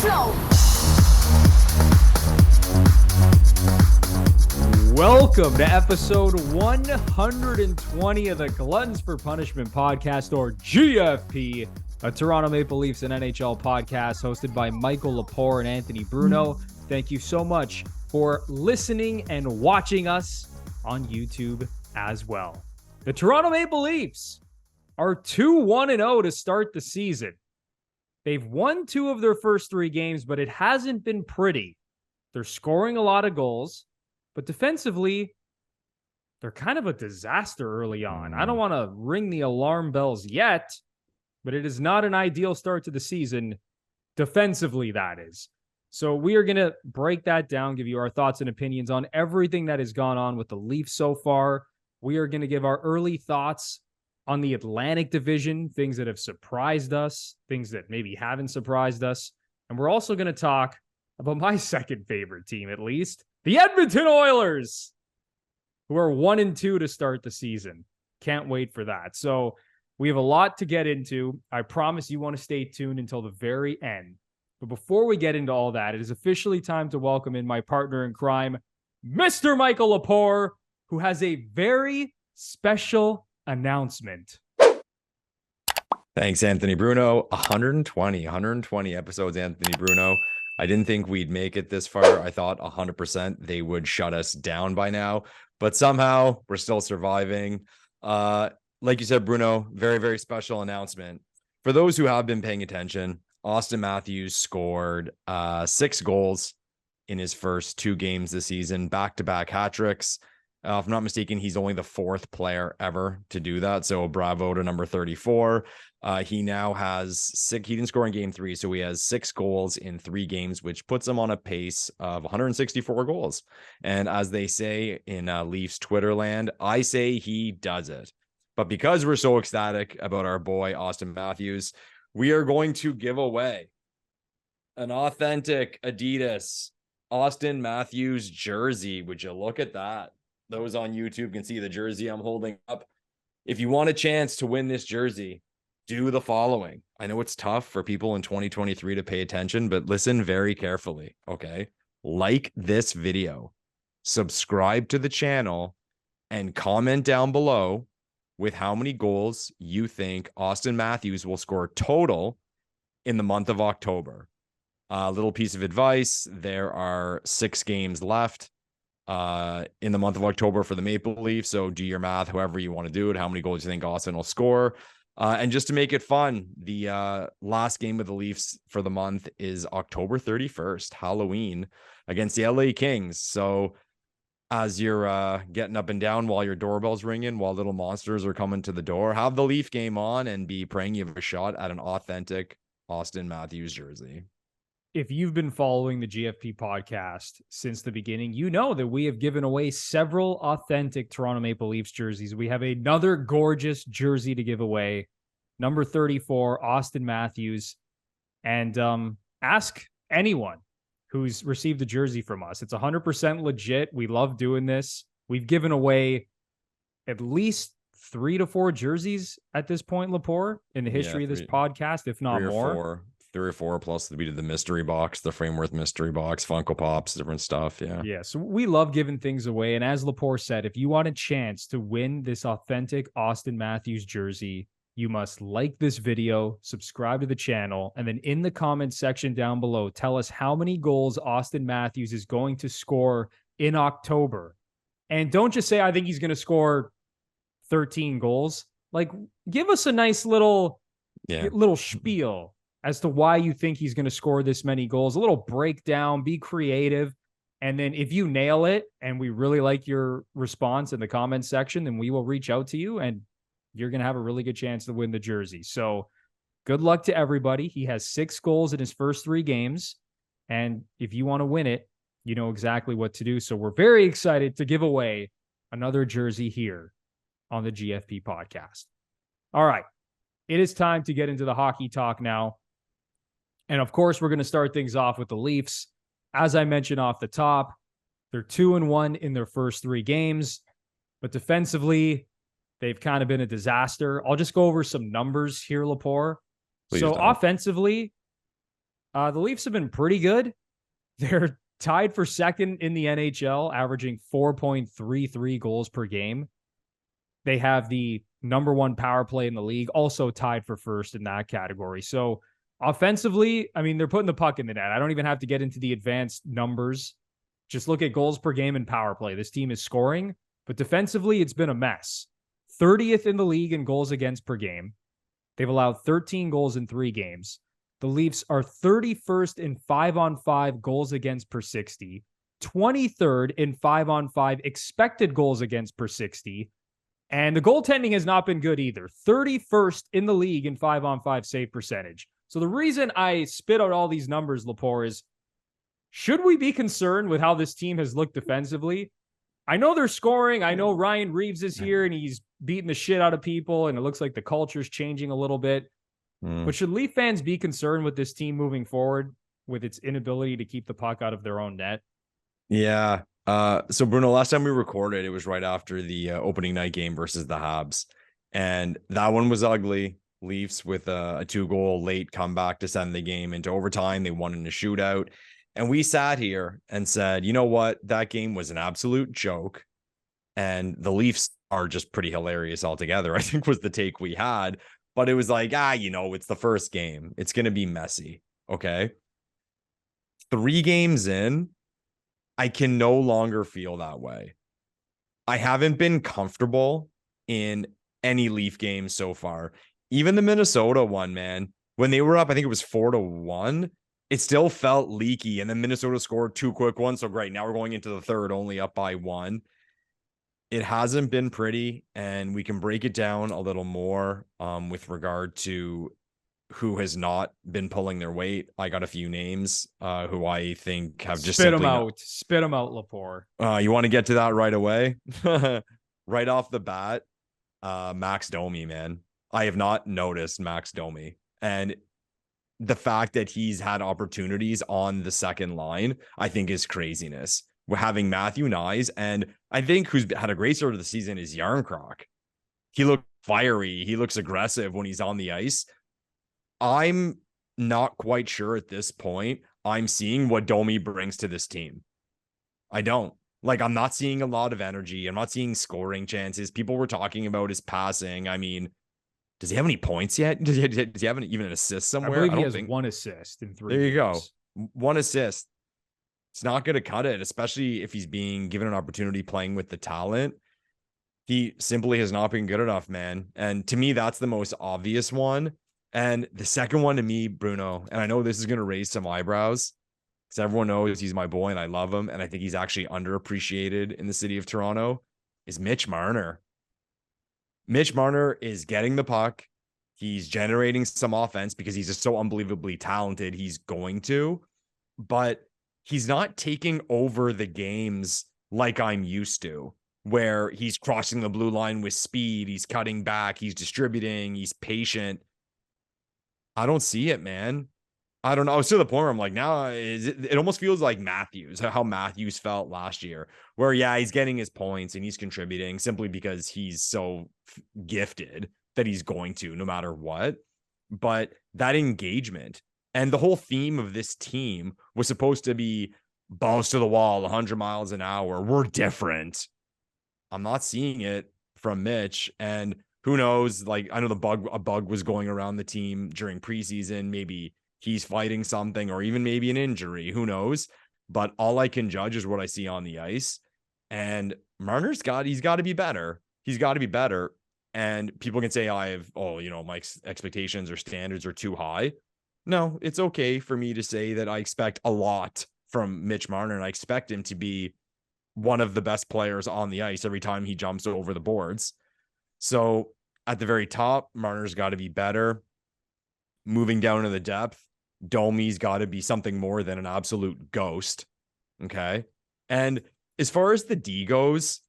show. Welcome to episode 120 of the Gluttons For Punishment Podcast, or GFP, a Toronto Maple Leafs and NHL podcast hosted by Michael Lepore and Anthony Bruno. Thank you so much for listening and watching us on YouTube as well. The Toronto Maple Leafs are 2-1-0 to start the season. They've won 2 of their first 3 games, but it hasn't been pretty. They're scoring a lot of goals, but defensively, they're kind of a disaster early on. I don't want to ring the alarm bells yet, but it is not an ideal start to the season. Defensively, that is. So we are going to break that down, give you our thoughts and opinions on everything that has gone on with the Leafs so far. We are going to give our early thoughts on the Atlantic Division, things that have surprised us, things that maybe haven't surprised us. And we're also going to talk about my second favorite team, at least, the Edmonton Oilers, who are 1-2 to start the season. Can't wait for that. So we have a lot to get into. I promise you want to stay tuned until the very end. But before we get into all that, it is officially time to welcome in my partner in crime, Mr. Michael Lepore, who has a very special announcement. Thanks, Anthony Bruno. 120 episodes, Anthony Bruno. I didn't think we'd make it this far. I thought 100% they would shut us down by now, but somehow we're still surviving. Like you said, Bruno, very, very special announcement. For those who have been paying attention, Auston Matthews scored 6 goals in his first 2 games this season, back-to-back hat tricks. If I'm not mistaken, he's only the 4th player ever to do that. So bravo to number 34. He now has 6. He didn't score in game 3, so he has 6 goals in 3 games, which puts him on a pace of 164 goals. And as they say in Leafs Twitter land, I say he does it. But because we're so ecstatic about our boy Auston Matthews, we are going to give away an authentic Adidas Auston Matthews jersey. Would you look at that? Those on YouTube can see the jersey I'm holding up. If you want a chance to win this jersey, do the following. I know it's tough for people in 2023 to pay attention, but listen very carefully, okay? Like this video, subscribe to the channel, and comment down below with how many goals you think Auston Matthews will score total in the month of October. A little piece of advice, there are 6 games left in the month of October for the Maple Leafs, so do your math however you want to do it, how many goals you think Auston will score. And just to make it fun, the last game of the Leafs for the month is October 31st, Halloween, against the LA Kings. So as you're getting up and down while your doorbell's ringing, while little monsters are coming to the door, have the Leaf game on and be praying you have a shot at an authentic Auston Matthews jersey. If you've been following the GFP podcast since the beginning, you know that we have given away several authentic Toronto Maple Leafs jerseys. We have another gorgeous jersey to give away, number 34, Auston Matthews. And ask anyone who's received a jersey from us. It's 100% legit. We love doing this. We've given away at least 3 to 4 jerseys at this point, Lepore, in the history of this podcast, if not more. 3 or 4, plus we did the mystery box, the Frameworth mystery box, Funko Pops, different stuff. Yeah. So we love giving things away. And as Lepore said, if you want a chance to win this authentic Auston Matthews jersey, you must like this video, subscribe to the channel, and then in the comments section down below, tell us how many goals Auston Matthews is going to score in October. And don't just say, I think he's going to score 13 goals. Like, give us a nice little spiel as to why you think he's going to score this many goals, a little breakdown, be creative. And then if you nail it and we really like your response in the comments section, then we will reach out to you and you're going to have a really good chance to win the jersey. So good luck to everybody. He has 6 goals in his first 3 games. And if you want to win it, you know exactly what to do. So we're very excited to give away another jersey here on the GFP podcast. All right. It is time to get into the hockey talk now. And of course, we're going to start things off with the Leafs. As I mentioned off the top, they're 2-1 in their first 3 games, but defensively, they've kind of been a disaster. I'll just go over some numbers here, Lepore. So offensively, The Leafs have been pretty good. They're tied for second in the NHL, averaging 4.33 goals per game. They have the number one power play in the league, also tied for first in that category. So offensively, I mean, they're putting the puck in the net. I don't even have to get into the advanced numbers. Just look at goals per game and power play. This team is scoring, but defensively, it's been a mess. 30th in the league in goals against per game. They've allowed 13 goals in 3 games. The Leafs are 31st in 5-on-5 goals against per 60, 23rd in 5-on-5 expected goals against per 60, and the goaltending has not been good either. 31st in the league in 5-on-5 save percentage. So the reason I spit out all these numbers, Lepore, is should we be concerned with how this team has looked defensively? I know they're scoring. I know Ryan Reeves is here and he's beating the shit out of people, and it looks like the culture's changing a little bit. But should Leaf fans be concerned with this team moving forward with its inability to keep the puck out of their own net? Yeah. So Bruno, last time we recorded, it was right after the opening night game versus the Habs. And that one was ugly. Leafs with a 2-goal late comeback to send the game into overtime. They won in a shootout. And we sat here and said, you know what? That game was an absolute joke. And the Leafs are just pretty hilarious altogether, I think was the take we had. But it was like, it's the first game. It's going to be messy. Okay. 3 games in, I can no longer feel that way. I haven't been comfortable in any Leaf games so far. Even the Minnesota one, man, when they were up, I think it was 4-1. It still felt leaky. And then Minnesota scored 2 quick ones. So great. Now we're going into the third, only up by 1. It hasn't been pretty, and we can break it down a little more with regard to who has not been pulling their weight. I got a few names who I think have just spit them out. Spit them out, Lepore. You want to get to that right away? Right off the bat, Max Domi, man. I have not noticed Max Domi, and the fact that he's had opportunities on the second line, I think is craziness. We're having Matthew Nyes, and I think who's had a great start of the season is Yarncroc. He looks fiery. He looks aggressive when he's on the ice. I'm not quite sure at this point I'm seeing what Domi brings to this team. I don't. I'm not seeing a lot of energy. I'm not seeing scoring chances. People were talking about his passing. I mean, does he have any points yet? Does he have even an assist somewhere? I believe he has 1 assist in 3 There you games. go. 1 assist. It's not going to cut it, especially if he's being given an opportunity playing with the talent. He simply has not been good enough, man. And to me, that's the most obvious one. And the second one to me, Bruno, and I know this is going to raise some eyebrows because everyone knows he's my boy and I love him. And I think he's actually underappreciated in the city of Toronto, is Mitch Marner. Mitch Marner is getting the puck. He's generating some offense because he's just so unbelievably talented. He's going to, but he's not taking over the games like I'm used to, where he's crossing the blue line with speed. He's cutting back. He's distributing. He's patient. I don't see it, man. I don't know. I was to the point where I'm like, now it almost feels like Matthews, how Matthews felt last year, where, he's getting his points and he's contributing simply because he's so gifted that he's going to, no matter what. But that engagement, and the whole theme of this team was supposed to be balls to the wall, 100 miles an hour. We're different. I'm not seeing it from Mitch. And who knows? I know a bug was going around the team during preseason. Maybe he's fighting something, or even maybe an injury. Who knows? But all I can judge is what I see on the ice. And Marner's he's got to be better. He's got to be better. And people can say my expectations or standards are too high. No, it's okay for me to say that I expect a lot from Mitch Marner, and I expect him to be one of the best players on the ice every time he jumps over the boards. So at the very top, Marner's got to be better. Moving down to the depth, Domi's got to be something more than an absolute ghost. Okay. And as far as the D goes,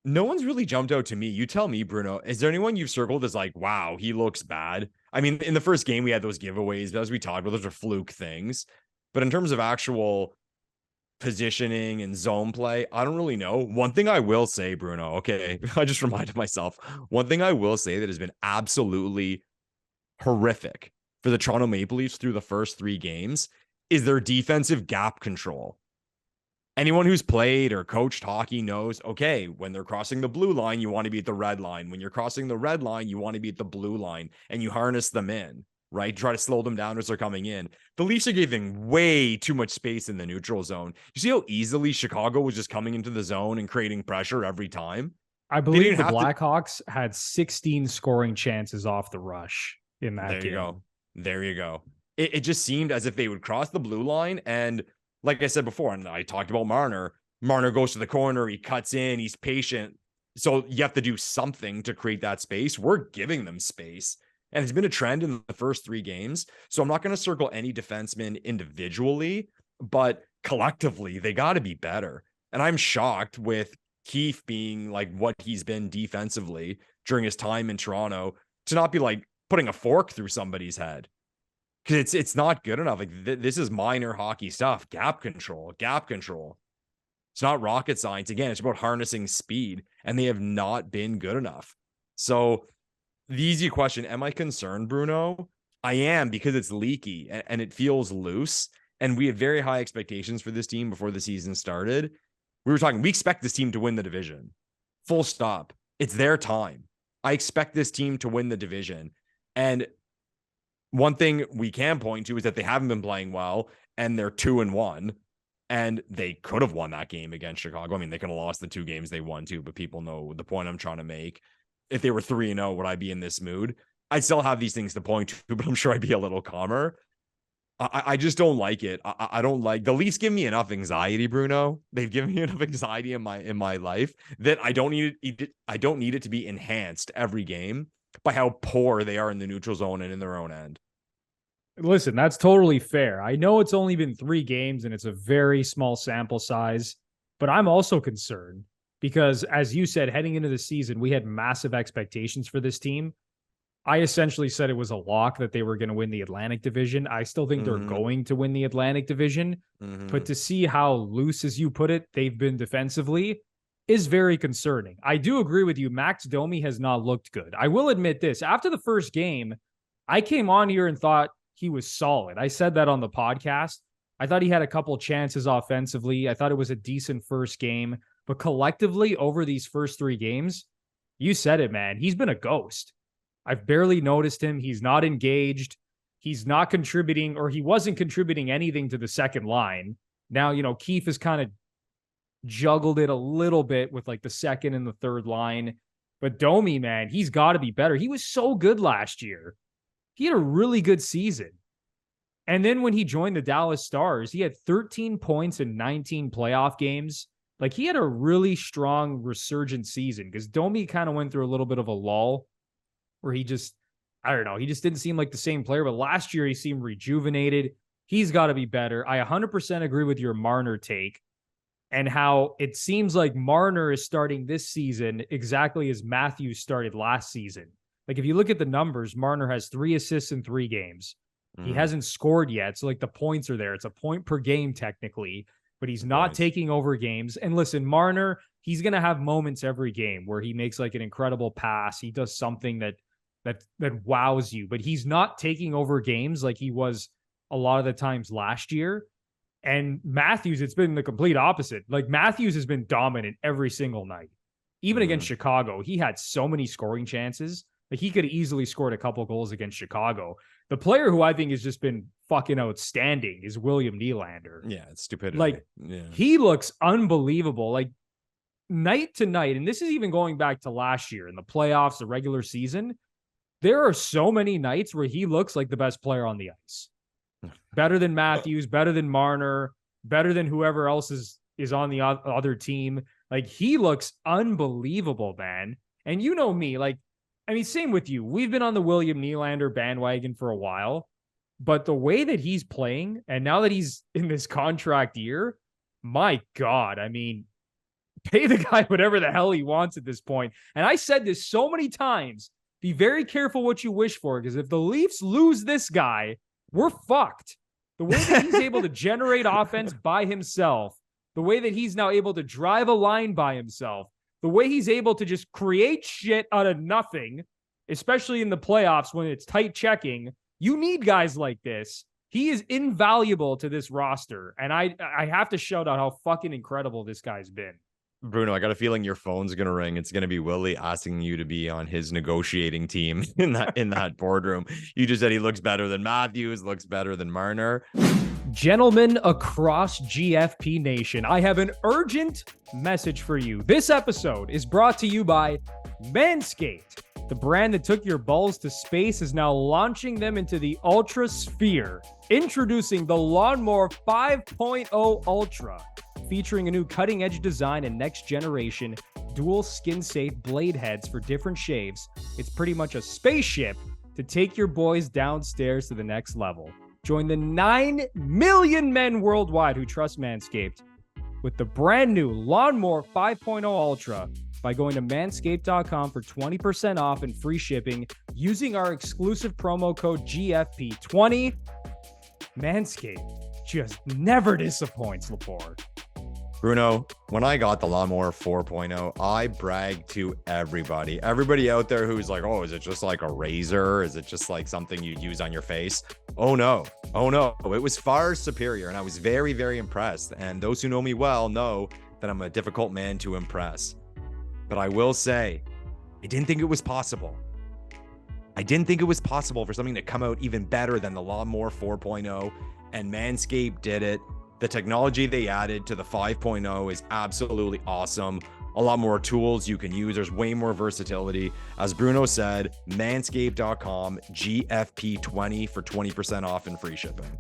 no one's really jumped out to me. You tell me, Bruno, is there anyone you've circled as like, wow, he looks bad? I mean, in the first game, we had those giveaways, but as we talked about, those are fluke things. But in terms of actual positioning and zone play, I don't really know. One thing I will say, Bruno, okay, I just reminded myself, one thing I will say that has been absolutely horrific for the Toronto Maple Leafs through the first 3 games is their defensive gap control. Anyone who's played or coached hockey knows, okay, when they're crossing the blue line, you want to be at the red line. When you're crossing the red line, you want to be at the blue line, and you harness them in, right? Try to slow them down as they're coming in. The Leafs are giving way too much space in the neutral zone. You see how easily Chicago was just coming into the zone and creating pressure every time? I believe the Blackhawks had 16 scoring chances off the rush in that game. There you go. It just seemed as if they would cross the blue line, and like I said before, and I talked about Marner. Marner goes to the corner, he cuts in, he's patient. So you have to do something to create that space. We're giving them space. And it's been a trend in the first 3 games. So I'm not going to circle any defensemen individually, but collectively, they got to be better. And I'm shocked with Keefe being like what he's been defensively during his time in Toronto to not be like putting a fork through somebody's head. Because it's not good enough. Like this is minor hockey stuff. Gap control. It's not rocket science. Again, it's about harnessing speed, and they have not been good enough. So the easy question, am I concerned, Bruno? I am, because it's leaky and it feels loose. And we had very high expectations for this team before the season started. We expect this team to win the division. Full stop. It's their time. I expect this team to win the division. And one thing we can point to is that they haven't been playing well, and they're 2-1, and they could have won that game against Chicago. I mean, they could have lost the 2 games they won too, but people know the point I'm trying to make. If they were 3-0, would I be in this mood? I'd still have these things to point to, but I'm sure I'd be a little calmer. I just don't like it. I don't like the Leafs. Give me enough anxiety, Bruno. They've given me enough anxiety in my life that I don't need it. I don't need it to be enhanced every game by how poor they are in the neutral zone and in their own end. Listen, that's totally fair. I know it's only been 3 games and it's a very small sample size, but I'm also concerned because, as you said, heading into the season, we had massive expectations for this team. I essentially said it was a lock that they were going to win the Atlantic Division. I still think they're going to win the Atlantic Division, but to see how loose, as you put it, they've been defensively is very concerning. I do agree with you. Max Domi has not looked good. I will admit this. After the first game, I came on here and thought he was solid. I said that on the podcast. I thought he had a couple chances offensively. I thought it was a decent first game, but collectively over these first 3 games, you said it, man. He's been a ghost. I've barely noticed him. He's not engaged. He's not contributing, or he wasn't contributing anything to the second line. Now, Keefe has kind of juggled it a little bit with like the second and the third line. But Domi, man, he's got to be better. He was so good last year. He had a really good season. And then when he joined the Dallas Stars, he had 13 points in 19 playoff games. Like, he had a really strong resurgent season because Domi kind of went through a little bit of a lull where he just didn't seem like the same player. But last year he seemed rejuvenated. He's got to be better. I 100% agree with your Marner take and how it seems like Marner is starting this season exactly as Matthews started last season. Like, if you look at the numbers, Marner has 3 assists in 3 games. He hasn't scored yet. So, like, the points are there. It's a point per game technically, but he's not taking over games. And listen, Marner, he's going to have moments every game where he makes like an incredible pass. He does something that wows you, but he's not taking over games like he was a lot of the times last year. And Matthews, it's been the complete opposite. Like, Matthews has been dominant every single night. Even against Chicago, he had so many scoring chances. Like, he could have easily scored a couple goals against Chicago. The player who I think has just been fucking outstanding is William Nylander. Yeah, it's stupidity. Like, he looks unbelievable. Like, night to night, and this is even going back to last year in the playoffs, the regular season, there are so many nights where he looks like the best player on the ice. Better than Matthews, better than Marner, better than whoever else is on the other team. Like, he looks unbelievable, man. And you know me, like, I mean, same with you. We've been on the William Nylander bandwagon for a while, but the way that he's playing, and now that he's in this contract year, my God, I mean, pay the guy whatever the hell he wants at this point. And I said this so many times, be very careful what you wish for, because if the Leafs lose this guy, we're fucked. The way that he's able to generate offense by himself, the way that he's now able to drive a line by himself, the way he's able to just create shit out of nothing, especially in the playoffs when it's tight checking, You need guys like this. He is invaluable to this roster. And I have to shout out how fucking incredible this guy's been. Bruno, I got a feeling your phone's gonna ring. It's gonna be Willie asking you to be on his negotiating team in that boardroom. You just said he looks better than Matthews, looks better than Marner. Gentlemen across GFP Nation, I have an urgent message for you. This episode is brought to you by MANSCAPED. The brand that took your balls to space is now launching them into the Ultra Sphere. Introducing the Lawnmower 5.0 Ultra, featuring a new cutting-edge design and next-generation dual skin-safe blade heads for different shaves. It's pretty much a spaceship to take your boys downstairs to the next level. Join the 9 million men worldwide who trust Manscaped with the brand new Lawnmower 5.0 Ultra by going to manscaped.com for 20% off and free shipping using our exclusive promo code GFP20. Manscaped just never disappoints, Lepore. Bruno, when I got the Lawnmower 4.0, I bragged to everybody. Everybody out there who's like, oh, is it just like a razor? Is it just like something you use on your face? Oh no. It was far superior, and I was very, very impressed. And those who know me well know that I'm a difficult man to impress. But I will say, I didn't think it was possible. I didn't think it was possible for something to come out even better than the Lawnmower 4.0, and Manscaped did it. The technology they added to the 5.0 is absolutely awesome. A lot more tools you can use. There's way more versatility. As Bruno said, manscaped.com, GFP20 for 20% off and free shipping.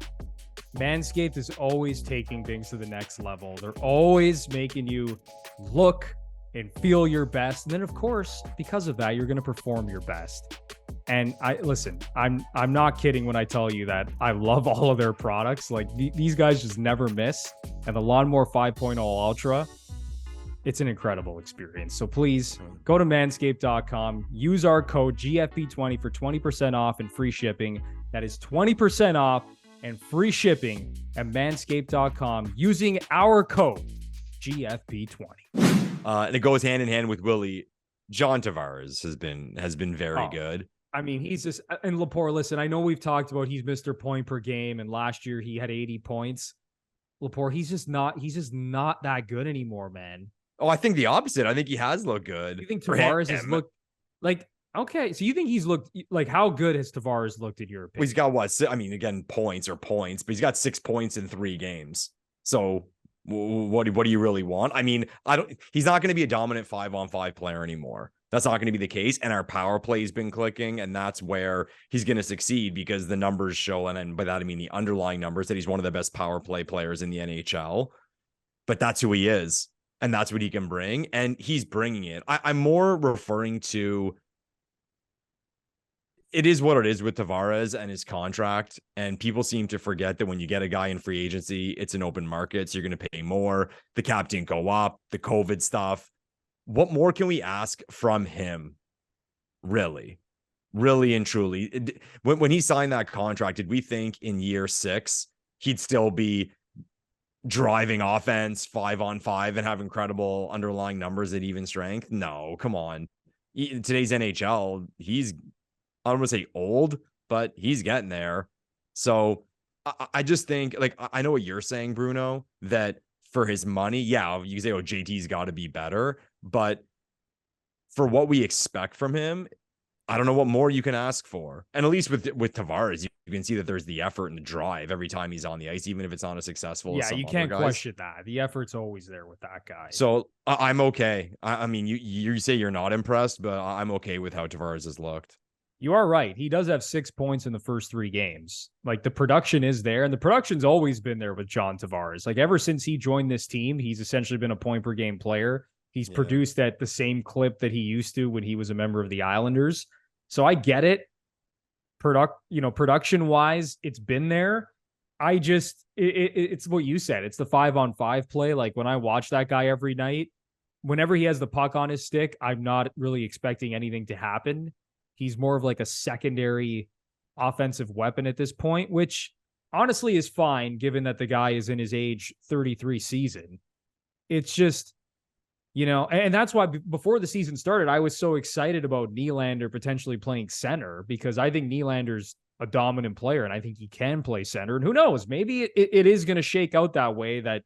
Manscaped is always taking things to the next level. They're always making you look and feel your best. And then, of course, because of that, you're going to perform your best. And I'm not kidding when I tell you that I love all of their products. Like these guys just never miss. And the Lawnmower 5.0 Ultra, it's an incredible experience. So please go to manscaped.com, use our code GFP20 for 20% off and free shipping. That is 20% off and free shipping at manscaped.com using our code GFP20. And it goes hand in hand with Willie. John Tavares has been very good. I mean, he's just, and Lepore, listen, I know we've talked about he's Mr. Point per game, and last year he had 80 points. Lepore, he's just not that good anymore, man. Oh, I think the opposite. I think he has looked good. You think Tavares has looked like, okay, so you think he's looked like, how good has Tavares looked in your opinion? Well, he's got what? I mean, again, points, but he's got 6 points in 3 games. So what do you really want? I mean, he's not going to be a dominant 5-on-5 player anymore. That's not going to be the case. And our power play has been clicking, and that's where he's going to succeed because the numbers show, and by that I mean the underlying numbers, that he's one of the best power play players in the NHL. But that's who he is, and that's what he can bring, and he's bringing it. I'm more referring to, it is what it is with Tavares and his contract, and people seem to forget that when you get a guy in free agency, it's an open market, so you're going to pay more. The cap didn't go up, the COVID stuff. What more can we ask from him? Really and truly. When he signed that contract, did we think in year 6 he'd still be driving offense 5-on-5 and have incredible underlying numbers at even strength? No, come on. In today's NHL, he's, I don't want to say old, but he's getting there. So I just think, like, I know what you're saying, Bruno, that for his money, yeah, you can say, oh, JT's got to be better. But for what we expect from him, I don't know what more you can ask for. And at least with Tavares, you can see that there's the effort and the drive every time he's on the ice, even if it's not as successful as some you other can't guys. Question that. The effort's always there with that guy. So I'm okay. I mean, you say you're not impressed, but I'm okay with how Tavares has looked. You are right. He does have 6 points in the first 3 games. Like, the production is there, and the production's always been there with John Tavares. Like, ever since he joined this team, he's essentially been a point per game player. He's produced at the same clip that he used to when he was a member of the Islanders. So I get it. Production wise, it's been there. I just, it's what you said. It's the 5-on-5 play. Like, when I watch that guy every night, whenever he has the puck on his stick, I'm not really expecting anything to happen. He's more of like a secondary offensive weapon at this point, which honestly is fine given that the guy is in his age 33 season. It's just, and that's why before the season started, I was so excited about Nylander potentially playing center, because I think Nylander's a dominant player, and I think he can play center. And who knows, maybe it is going to shake out that way, that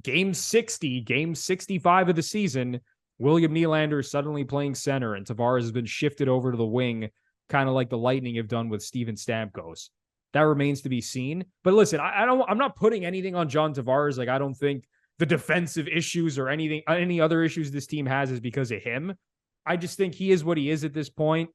game 60, game 65 of the season, William Nylander is suddenly playing center and Tavares has been shifted over to the wing, kind of like the Lightning have done with Steven Stamkos. That remains to be seen. But listen, I'm not putting anything on John Tavares. Like, I don't think the defensive issues or any other issues this team has is because of him. I just think he is what he is at this point.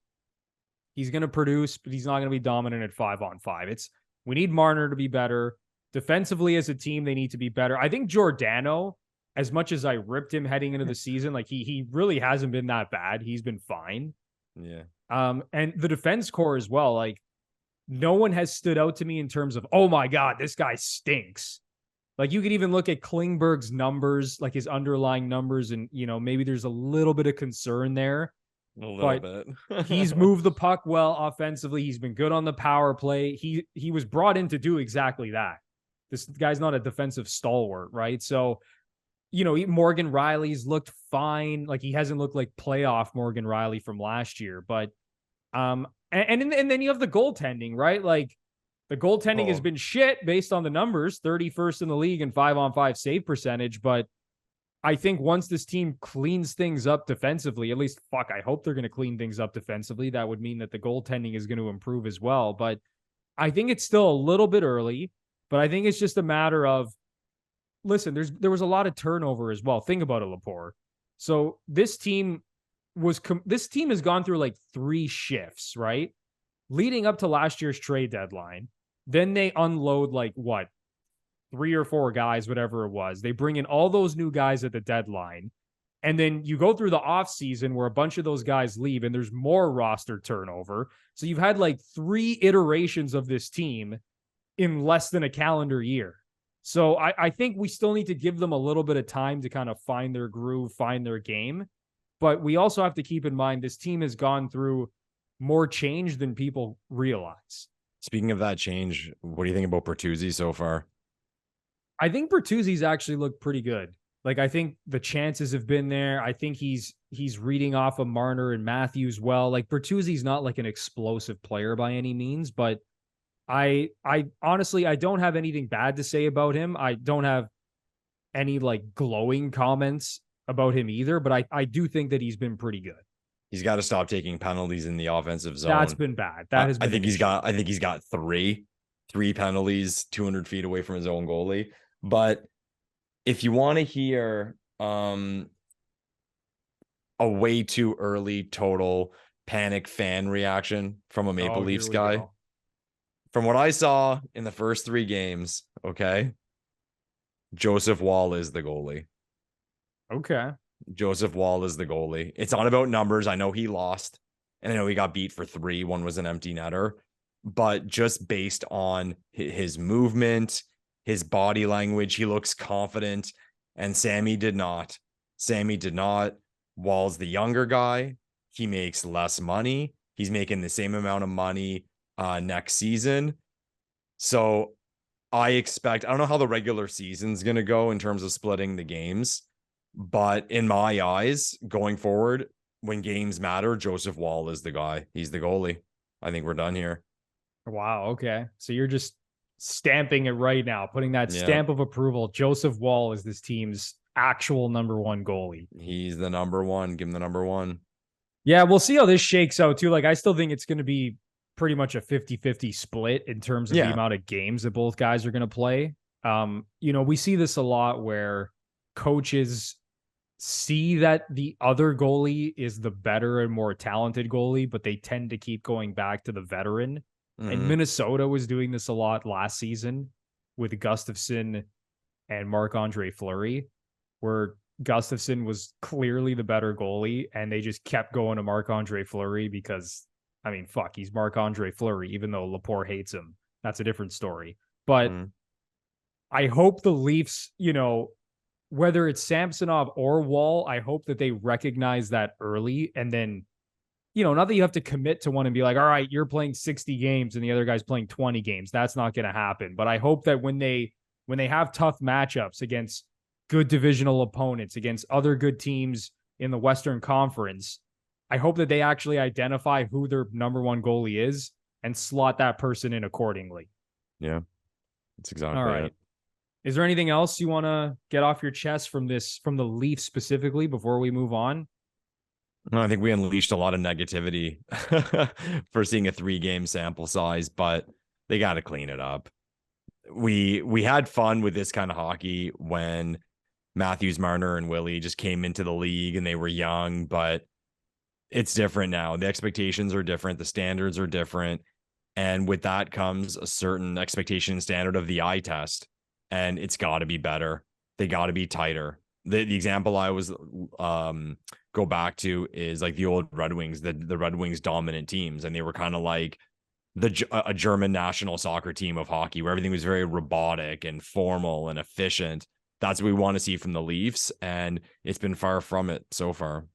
He's going to produce, but he's not going to be dominant at 5-on-5. We need Marner to be better. Defensively as a team, they need to be better. I think Giordano, as much as I ripped him heading into the season, like he really hasn't been that bad. He's been fine. Yeah. And the defense core as well. Like, no one has stood out to me in terms of, oh my God, this guy stinks. Like, you could even look at Klingberg's numbers, like his underlying numbers, and, you know, maybe there's a little bit of concern there. A little bit. He's moved the puck well offensively. He's been good on the power play. He was brought in to do exactly that. This guy's not a defensive stalwart, right? So, you know, Morgan Riley's looked fine. Like, he hasn't looked like playoff Morgan Riley from last year, but and then you have the goaltending, right? Like, the goaltending has been shit based on the numbers, 31st in the league in 5-on-5 save percentage. But I think once this team cleans things up defensively, at least, I hope they're going to clean things up defensively. That would mean that the goaltending is going to improve as well. But I think it's still a little bit early, but I think it's just a matter of, listen, there was a lot of turnover as well. Think about it, Lepore. So this team has gone through like 3 shifts, right? Leading up to last year's trade deadline. Then they unload like 3 or 4 guys, whatever it was. They bring in all those new guys at the deadline. And then you go through the offseason where a bunch of those guys leave and there's more roster turnover. So you've had like 3 iterations of this team in less than a calendar year. So I think we still need to give them a little bit of time to kind of find their groove, find their game. But we also have to keep in mind this team has gone through more change than people realize. Speaking of that change, what do you think about Bertuzzi so far? I think Bertuzzi's actually looked pretty good. Like, I think the chances have been there. I think he's reading off of Marner and Matthews well. Like, Bertuzzi's not like an explosive player by any means, but I honestly, I don't have anything bad to say about him. I don't have any like glowing comments about him either, but I do think that he's been pretty good. He's got to stop taking penalties in the offensive zone. That's been bad. That has been I think he's got three penalties 200 feet away from his own goalie. But if you want to hear a way too early total panic fan reaction from a Maple Leafs guy, from what I saw in the first 3 games, okay, Joseph Woll is the goalie. Okay. Joseph Woll is the goalie. It's not about numbers. I know he lost, and I know he got beat for 3. One was an empty netter. But just based on his movement, his body language, he looks confident, and Sammy did not. Woll's the younger guy. He makes less money. He's making the same amount of money next season. So I don't know how the regular season's going to go in terms of splitting the games, but in my eyes, going forward, when games matter, Joseph Woll is the guy. He's the goalie. I think we're done here. Wow. Okay. So you're just stamping it right now, putting that stamp of approval. Joseph Woll is this team's actual number 1 goalie. He's the number 1. Give him the number 1. Yeah, we'll see how this shakes out too. Like, I still think it's going to be pretty much a 50-50 split in terms of the amount of games that both guys are going to play. You know, we see this a lot where coaches see that the other goalie is the better and more talented goalie, but they tend to keep going back to the veteran. Mm-hmm. And Minnesota was doing this a lot last season with Gustafsson and Marc-Andre Fleury, where Gustafsson was clearly the better goalie, and they just kept going to Marc-Andre Fleury because, I mean, he's Marc-Andre Fleury, even though Lepore hates him. That's a different story. But I hope the Leafs, you know, whether it's Samsonov or Woll, I hope that they recognize that early. And then, you know, not that you have to commit to one and be like, all right, you're playing 60 games and the other guy's playing 20 games. That's not going to happen. But I hope that when they have tough matchups against good divisional opponents, against other good teams in the Western Conference, I hope that they actually identify who their number 1 goalie is and slot that person in accordingly. Yeah, that's exactly All right. it. Is there anything else you want to get off your chest from the Leafs specifically before we move on? No, I think we unleashed a lot of negativity for seeing a 3-game sample size, but they got to clean it up. We had fun with this kind of hockey when Matthews, Marner, and Willie just came into the league and they were young, but it's different now. The expectations are different. The standards are different. And with that comes a certain expectation and standard of the eye test. And it's got to be better. They got to be tighter. The example I was go back to is like the old Red Wings, the Red Wings dominant teams. And they were kind of like a German national soccer team of hockey where everything was very robotic and formal and efficient. That's what we want to see from the Leafs. And it's been far from it so far.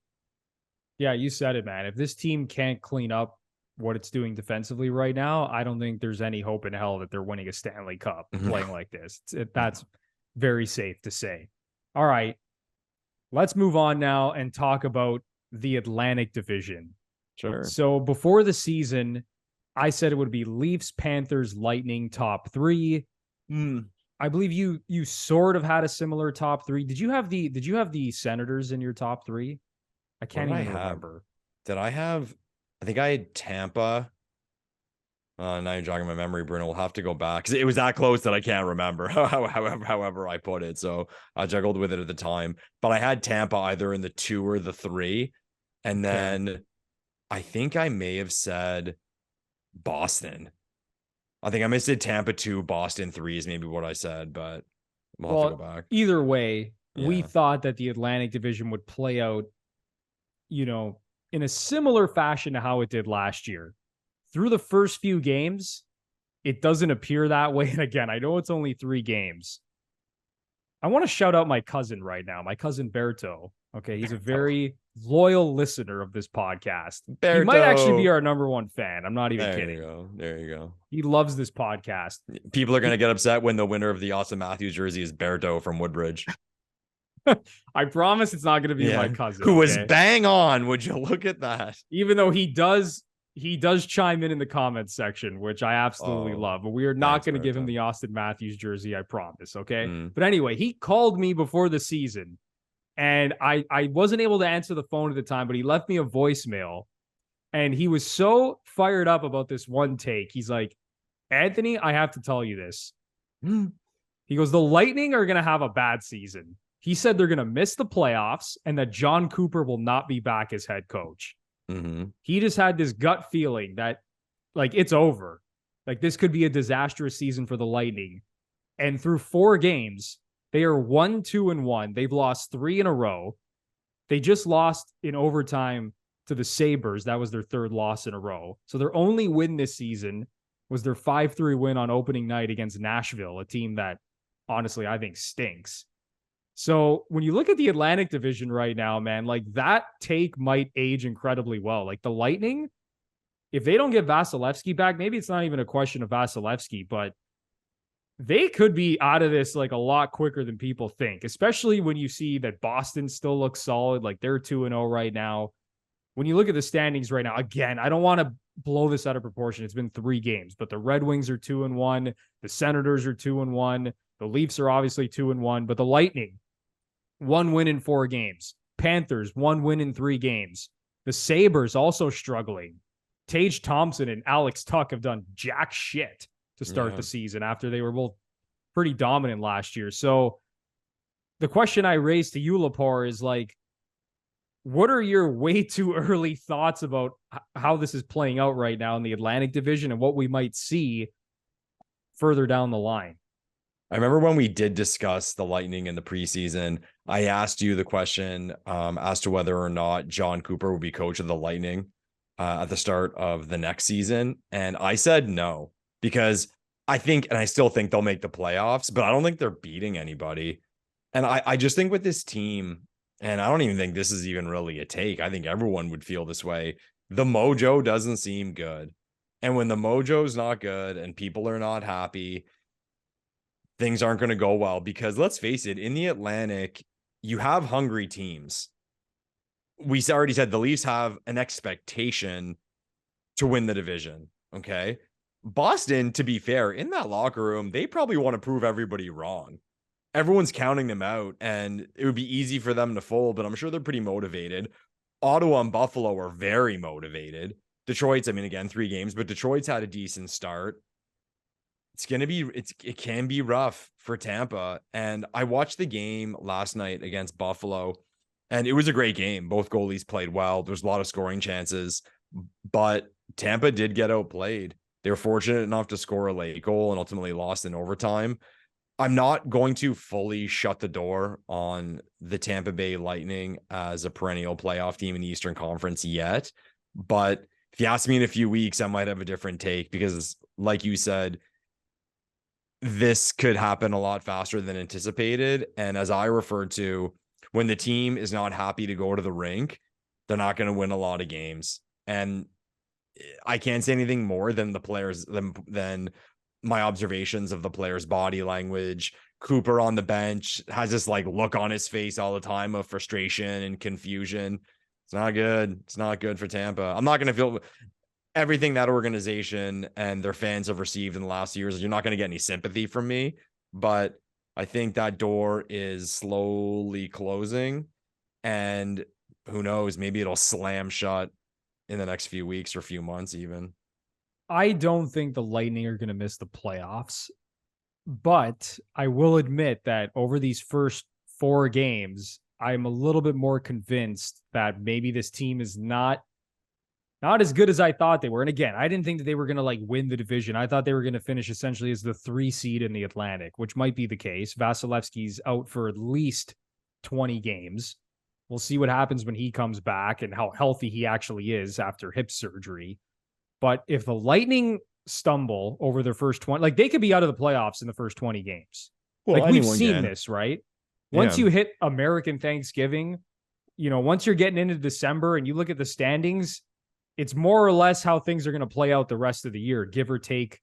Yeah, you said it, man. If this team can't clean up what it's doing defensively right now, I don't think there's any hope in hell that they're winning a Stanley Cup playing like this. That's very safe to say. All right, let's move on now and talk about the Atlantic Division. Sure. So before the season, I said it would be Leafs, Panthers, Lightning top 3. I believe you sort of had a similar top 3. Did you have the Senators in your top 3? I can't even remember. Did I have? I think I had Tampa. Now you're jogging my memory, Bruno. We'll have to go back because it was that close that I can't remember. However I put it, so I juggled with it at the time. But I had Tampa either in the 2 or the 3, and then I think I may have said Boston. I think I may have said Tampa 2, Boston 3 is maybe what I said, but we'll have to go back. Either way, we thought that the Atlantic Division would play out, in a similar fashion to how it did last year. Through the first few games, it doesn't appear that way. And again, I know it's only 3 games. I want to shout out my cousin right now, my cousin Berto. Okay, he's a very loyal listener of this podcast. Berto. He might actually be our number 1 fan. I'm not even kidding. There you go. He loves this podcast. People are going to get upset when the winner of the Auston Matthews jersey is Berto from Woodbridge. I promise it's not going to be my cousin. Who was bang on. Would you look at that? Even though he does chime in the comments section, which I absolutely love. But we are not going to give him the Auston Matthews jersey, I promise. Okay. But anyway, he called me before the season and I wasn't able to answer the phone at the time, but he left me a voicemail and he was so fired up about this one take. He's like, Anthony, I have to tell you this. He goes, the Lightning are going to have a bad season. He said they're going to miss the playoffs and that John Cooper will not be back as head coach. He just had this gut feeling that like it's over. Like this could be a disastrous season for the Lightning. And through 4 games, they are 1-2-1. They've lost 3 in a row. They just lost in overtime to the Sabres. That was their 3rd loss in a row. So their only win this season was their 5-3 win on opening night against Nashville, a team that honestly I think stinks. So when you look at the Atlantic Division right now, man, like that take might age incredibly well. Like the Lightning, if they don't get Vasilevsky back, maybe it's not even a question of Vasilevsky, but they could be out of this like a lot quicker than people think, especially when you see that Boston still looks solid. Like they're 2-0 right now. When you look at the standings right now, again, I don't want to blow this out of proportion. It's been 3 games, but the Red Wings are 2-1. The Senators are 2-1. The Leafs are obviously 2-1, but the Lightning, 1 win in 4 games. Panthers, 1 win in 3 games. The Sabres also struggling. Tage Thompson and Alex Tuck have done jack shit to start the season after they were both pretty dominant last year. So the question I raised to you, Lepore, is like, what are your way too early thoughts about how this is playing out right now in the Atlantic Division and what we might see further down the line? I remember when we did discuss the Lightning in the preseason, I asked you the question as to whether or not John Cooper would be coach of the Lightning at the start of the next season. And I said no, because I think, and I still think they'll make the playoffs, but I don't think they're beating anybody. And I just think with this team, and I don't even think this is even really a take, I think everyone would feel this way. The mojo doesn't seem good. And when the mojo's not good and people are not happy, things aren't going to go well, because let's face it, in the Atlantic, you have hungry teams. We already said the Leafs have an expectation to win the division. Okay. Boston, to be fair, in that locker room, they probably want to prove everybody wrong. Everyone's counting them out, and it would be easy for them to fold, but I'm sure they're pretty motivated. Ottawa and Buffalo are very motivated. Detroit's, I mean, again, 3 games, but Detroit's had a decent start. It can be rough for Tampa. And I watched the game last night against Buffalo, and it was a great game. Both goalies played well. There's a lot of scoring chances, but Tampa did get outplayed. They were fortunate enough to score a late goal and ultimately lost in overtime. I'm not going to fully shut the door on the Tampa Bay Lightning as a perennial playoff team in the Eastern Conference yet. But if you ask me in a few weeks, I might have a different take because, like you said, this could happen a lot faster than anticipated. And as I referred to, when the team is not happy to go to the rink, they're not going to win a lot of games. And I can't say anything more than the players, than my observations of the players' body language. Cooper on the bench has this like look on his face all the time of frustration and confusion. It's not good. It's not good for Tampa. I'm not going to feel everything that organization and their fans have received in the last years. You're not going to get any sympathy from me, but I think that door is slowly closing, and who knows, maybe it'll slam shut in the next few weeks or few months even. I don't think the Lightning are going to miss the playoffs, but I will admit that over these first 4 games, I'm a little bit more convinced that maybe this team is not as good as I thought they were. And again, I didn't think that they were going to like win the division. I thought they were going to finish essentially as the 3 seed in the Atlantic, which might be the case. Vasilevsky's out for at least 20 games. We'll see what happens when he comes back and how healthy he actually is after hip surgery. But if the Lightning stumble over their first 20, like they could be out of the playoffs in the first 20 games. Well, like we've seen this, right? Once you hit American Thanksgiving, once you're getting into December and you look at the standings, it's more or less how things are going to play out the rest of the year, give or take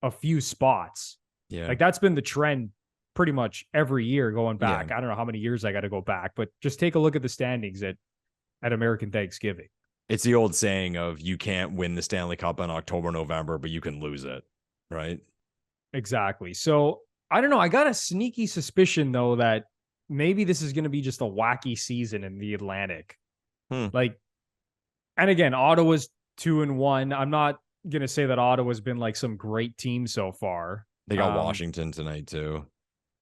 a few spots. Yeah. Like that's been the trend pretty much every year going back. Yeah. I don't know how many years I got to go back, but just take a look at the standings at American Thanksgiving. It's the old saying of you can't win the Stanley Cup in October, November, but you can lose it. Right. Exactly. So I don't know. I got a sneaky suspicion though, that maybe this is going to be just a wacky season in the Atlantic. Like, and again, Ottawa's 2-1. I'm not going to say that Ottawa's been like some great team so far. They got Washington tonight too.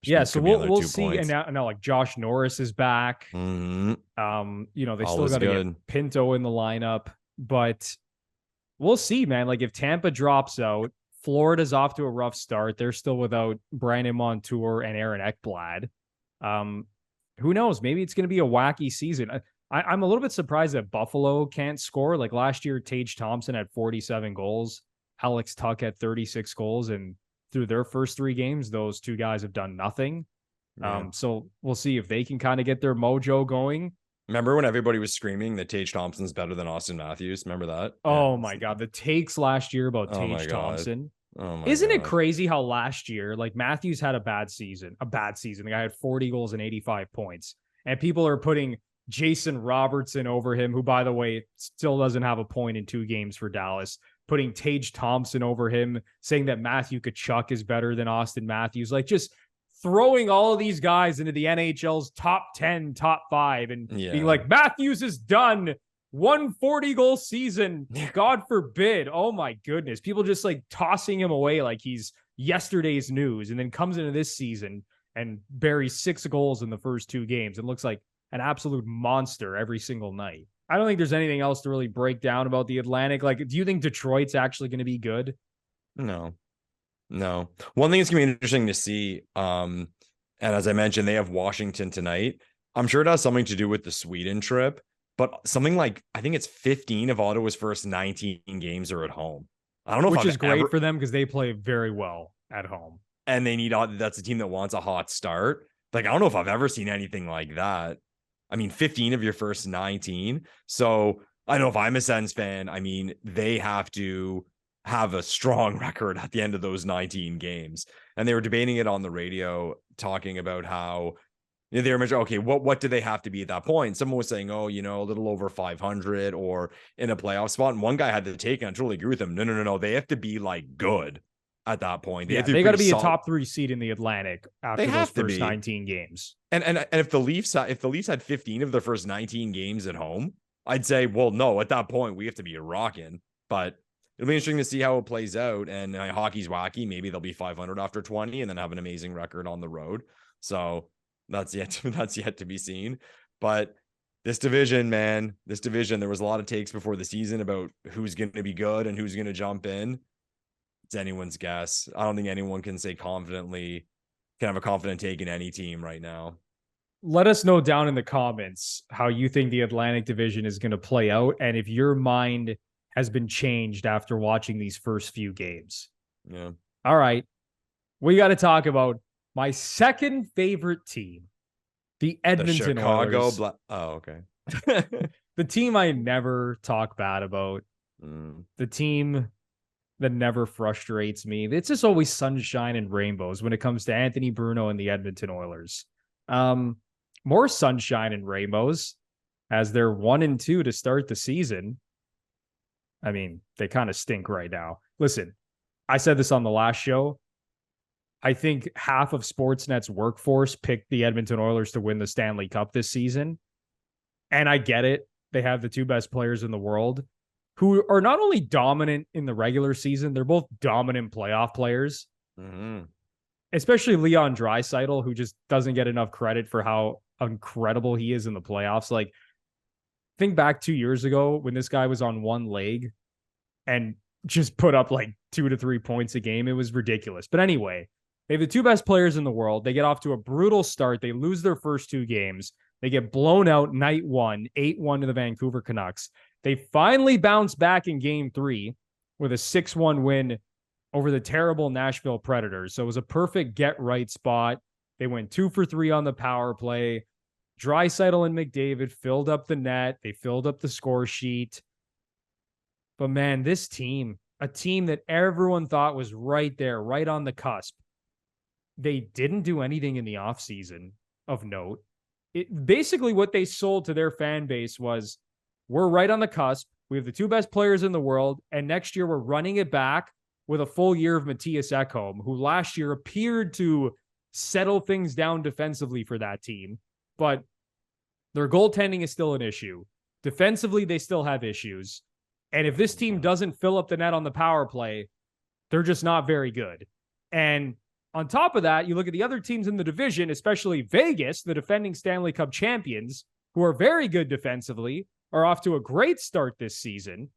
Yeah, so we'll see. Points. And now like Josh Norris is back. Mm-hmm. They still got to get Pinto in the lineup, but we'll see, man. Like if Tampa drops out, Florida's off to a rough start. They're still without Brandon Montour and Aaron Ekblad. Who knows? Maybe it's going to be a wacky season. I'm a little bit surprised that Buffalo can't score. Like last year, Tage Thompson had 47 goals. Alex Tuck had 36 goals. And through their first 3 games, those 2 guys have done nothing. Yeah. So we'll see if they can kind of get their mojo going. Remember when everybody was screaming that Tage Thompson's better than Auston Matthews? Remember that? Oh my God. The takes last year about Tage Thompson. Isn't it crazy how last year, like Matthews had a bad season. The guy had 40 goals and 85 points. And people are putting Jason Robertson over him, who, by the way, still doesn't have a point in 2 games for Dallas. Putting Tage Thompson over him, saying that Matthew Tkachuk is better than Auston Matthews. Like just throwing all of these guys into the NHL's top 10, top 5 and being like, Matthews is done. 140-goal season. God forbid. Oh my goodness. People just like tossing him away like he's yesterday's news, and then comes into this season and buries 6 goals in the first 2 games and looks like an absolute monster every single night. I don't think there's anything else to really break down about the Atlantic. Like, do you think Detroit's actually going to be good? No. One thing that's going to be interesting to see, and as I mentioned, they have Washington tonight. I'm sure it has something to do with the Sweden trip, but something like, I think it's 15 of Ottawa's first 19 games are at home. I don't know which is great for them because they play very well at home. And that's a team that wants a hot start. Like, I don't know if I've ever seen anything like that. I mean, 15 of your first 19. So I know if I'm a Sens fan, I mean, they have to have a strong record at the end of those 19 games. And they were debating it on the radio, talking about how They were measuring, okay, what do they have to be at that point? Someone was saying, oh, a little over 500 or in a playoff spot. And one guy had the take, and I totally agree with him. No. They have to be like good at that point. They got to be a top 3 seed in the Atlantic after those first 19 games. And if the Leafs had 15 of their first 19 games at home, I'd say, well, no, at that point we have to be rocking. But it'll be interesting to see how it plays out. And hockey's wacky. Maybe they'll be 500 after 20 and then have an amazing record on the road. So that's yet to be seen. But this division, there was a lot of takes before the season about who's going to be good and who's going to jump in. It's anyone's guess. I don't think anyone can have a confident take in any team right now. Let us know down in the comments how you think the Atlantic Division is going to play out, and if your mind has been changed after watching these first few games. Yeah. All right. We got to talk about my second favorite team, the Edmonton Oilers. Oh, okay. The team I never talk bad about. The team that never frustrates me. It's just always sunshine and rainbows when it comes to Anthony Bruno and the Edmonton Oilers. More sunshine and rainbows as they're 1-2 to start the season. I mean, they kind of stink right now. Listen, I said this on the last show. I think half of Sportsnet's workforce picked the Edmonton Oilers to win the Stanley Cup this season. And I get it. They have the 2 best players in the world who are not only dominant in the regular season, they're both dominant playoff players. Mm-hmm. Especially Leon Draisaitl, who just doesn't get enough credit for how incredible he is in the playoffs. Like, think back 2 years ago when this guy was on one leg and just put up like 2 to 3 points a game. It was ridiculous. But anyway, they have the 2 best players in the world. They get off to a brutal start. They lose their first 2 games. They get blown out night 1, 8-1 to the Vancouver Canucks. They finally bounce back in game 3 with a 6-1 win over the terrible Nashville Predators. So it was a perfect get-right spot. They went 2 for 3 on the power play. Draisaitl and McDavid filled up the net. They filled up the score sheet. But man, this team, a team that everyone thought was right there, right on the cusp, they didn't do anything in the offseason of note. Basically what they sold to their fan base was, we're right on the cusp. We have the 2 best players in the world. And next year we're running it back with a full year of Matthias Ekholm, who last year appeared to settle things down defensively for that team. But their goaltending is still an issue. Defensively, they still have issues. And if this team doesn't fill up the net on the power play, they're just not very good. And on top of that, you look at the other teams in the division, especially Vegas, the defending Stanley Cup champions, who are very good defensively, are off to a great start this season.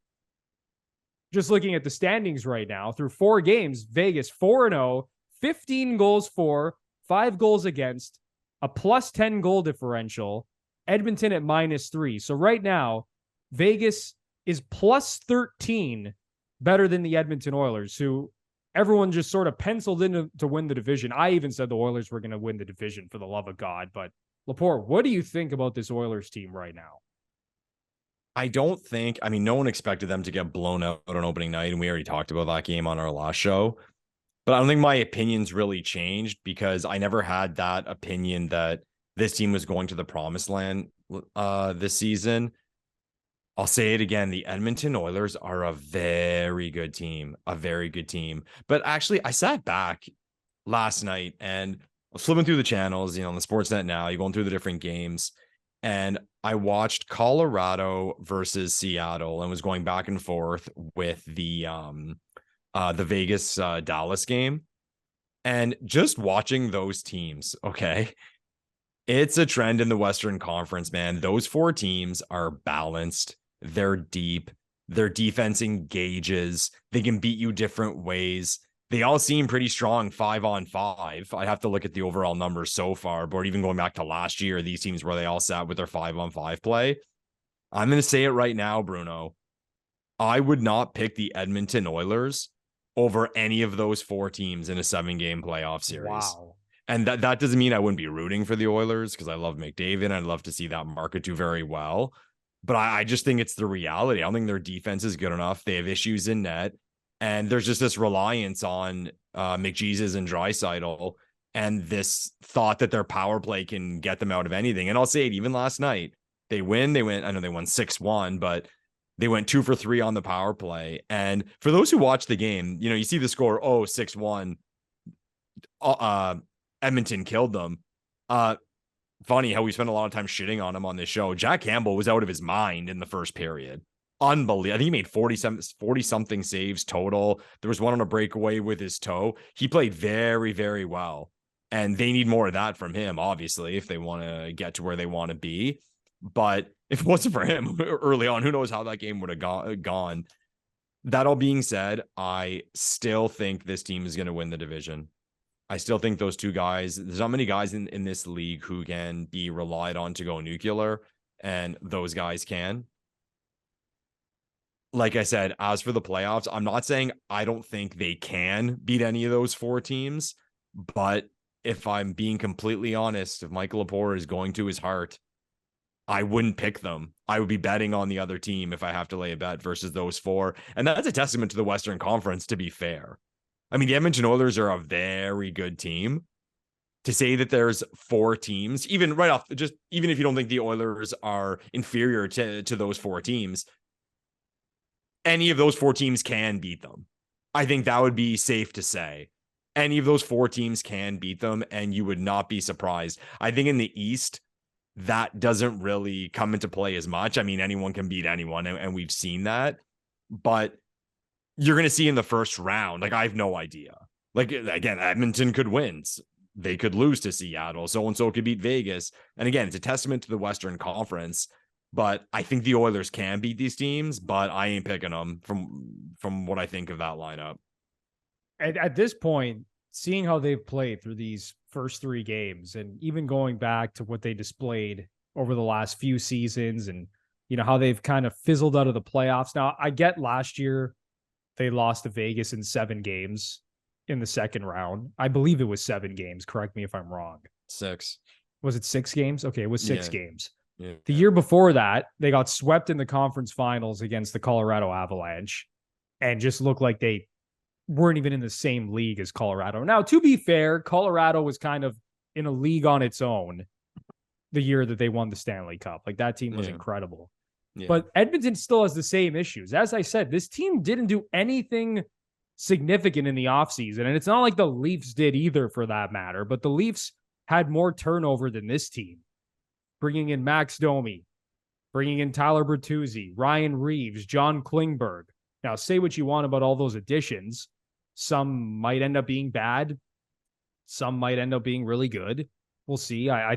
Just looking at the standings right now, through 4 games, Vegas 4-0, 15 goals for, 5 goals against, a +10 goal differential, Edmonton at -3. So right now, Vegas is +13 better than the Edmonton Oilers, who everyone just sort of penciled in to win the division. I even said the Oilers were going to win the division, for the love of God. But Lepore, what do you think about this Oilers team right now? No one expected them to get blown out on opening night, and we already talked about that game on our last show. But I don't think my opinions really changed, because I never had that opinion that this team was going to the promised land this season. I'll say it again. The Edmonton Oilers are a very good team, But actually, I sat back last night and I was flipping through the channels, on the Sportsnet now, you're going through the different games. And I watched Colorado versus Seattle and was going back and forth with the Vegas Dallas game. And just watching those teams, okay, it's a trend in the Western Conference, man. Those 4 teams are balanced. They're deep. Their defense engages. They can beat you different ways. They all seem pretty strong 5-on-5. I'd have to look at the overall numbers so far, but even going back to last year, these teams where they all sat with their 5-on-5 play. I'm going to say it right now, Bruno. I would not pick the Edmonton Oilers over any of those 4 teams in a 7-game playoff series. Wow. And that doesn't mean I wouldn't be rooting for the Oilers, because I love McDavid. I'd love to see that market do very well. But I just think it's the reality. I don't think their defense is good enough. They have issues in net. And there's just this reliance on McJesus and Draisaitl and this thought that their power play can get them out of anything. And I'll say it, even last night, I know they won 6-1, but they went 2 for 3 on the power play. And for those who watch the game, you see the score, 6-1, Edmonton killed them. Funny how we spent a lot of time shitting on him on this show. Jack Campbell was out of his mind in the first period. Unbelievable. I think he made 40 something saves total. There was one on a breakaway with his toe. He played very, very well. And they need more of that from him, obviously, if they want to get to where they want to be. But if it wasn't for him early on, who knows how that game would have gone. That all being said, I still think this team is going to win the division. I still think those two guys, there's not many guys in this league who can be relied on to go nuclear, and those guys can. Like I said, as for the playoffs, I'm not saying I don't think they can beat any of those 4 teams, but if I'm being completely honest, if Michael Lepore is going to his heart, I wouldn't pick them. I would be betting on the other team if I have to lay a bet versus those 4. And that's a testament to the Western Conference, to be fair. I mean, the Edmonton Oilers are a very good team. To say that there's 4 teams, even right off, even if you don't think the Oilers are inferior to those 4 teams, any of those 4 teams can beat them. I think that would be safe to say. Any of those 4 teams can beat them, and you would not be surprised. I think in the East, that doesn't really come into play as much. I mean, anyone can beat anyone, and we've seen that. But you're going to see in the first round, I have no idea. Again, Edmonton could win. They could lose to Seattle. So-and-so could beat Vegas. And again, it's a testament to the Western Conference. But I think the Oilers can beat these teams, but I ain't picking them from what I think of that lineup. At this point, seeing how they've played through these first 3 games, and even going back to what they displayed over the last few seasons, and how they've kind of fizzled out of the playoffs. Now, I get last year they lost to Vegas in 7 games in the second round. I believe it was 7 games. Correct me if I'm wrong. 6. Was it 6 games? Okay, it was 6 games. Yeah. The year before that, they got swept in the conference finals against the Colorado Avalanche and just looked like they weren't even in the same league as Colorado. Now, to be fair, Colorado was kind of in a league on its own the year that they won the Stanley Cup. That team was incredible. Yeah. But Edmonton still has the same issues. As I said, this team didn't do anything significant in the offseason, and it's not like the Leafs did either, for that matter, but the Leafs had more turnover than this team. Bringing in Max Domi, bringing in Tyler Bertuzzi, Ryan Reeves, John Klingberg. Now, say what you want about all those additions. Some might end up being bad. Some might end up being really good. We'll see. I